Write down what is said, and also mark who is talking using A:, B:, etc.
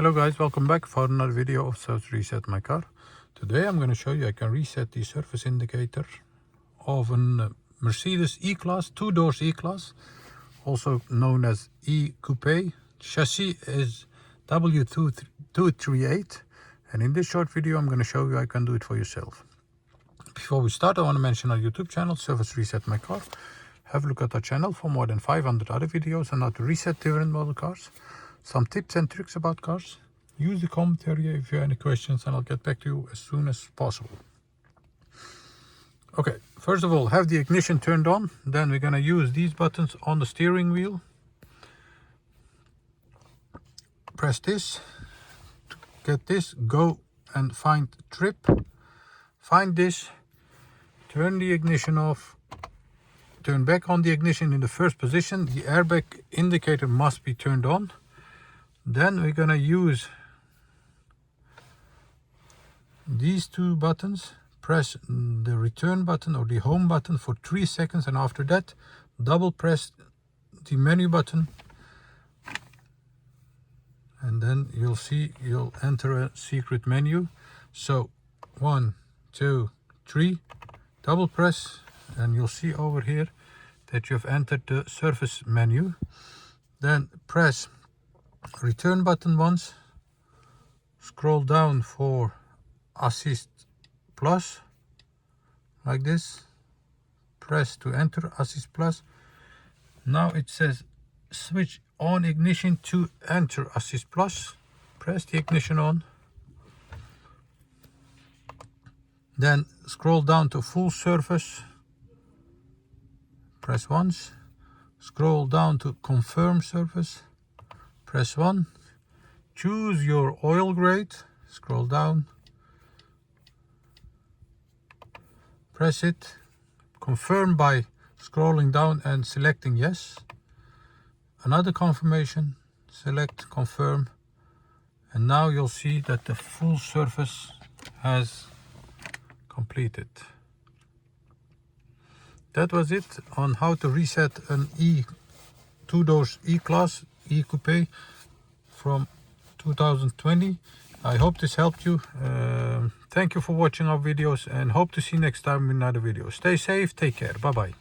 A: Hello guys, welcome back for another video of how to reset my car. Today I'm going to show you I can reset the surface indicator of a Mercedes E-Class, 2-doors E-Class, also known as E-Coupe. Chassis is W238, and in this short video I'm going to show you I can do it for yourself. Before we start, I want to mention our YouTube channel, Service Reset My Car. Have a look at our channel for more than 500 other videos on how to reset different model cars. Some tips and tricks about cars. Use the comment area if you have any questions and I'll get back to you as soon as possible. Okay, first of all, have the ignition turned on. Then we're going to use these buttons on the steering wheel. Press this to get this. Go and find trip. Find this. Turn the ignition off. Turn back on the ignition in the first position. The airbag indicator must be turned on. Then we're gonna use these two buttons. Press the return button or the home button for 3 seconds, and after that double press the menu button, and then you'll enter a secret menu. So 1, 2, 3, double press, and you'll see over here that you have entered the surface menu. Then press return button once, scroll down for assist plus like this, press to enter assist plus. Now it says switch on ignition to enter assist plus. Press the ignition on, then scroll down to full surface, press once, scroll down to confirm surface, press 1, choose your oil grade, scroll down, press it, confirm by scrolling down and selecting yes. Another confirmation, select confirm, and now you'll see that the full surface has completed. That was it on how to reset an two-doors E-Class E-Coupe from 2020. I hope this helped you. Thank you for watching our videos and hope to see you next time in another video. Stay safe, take care, bye bye.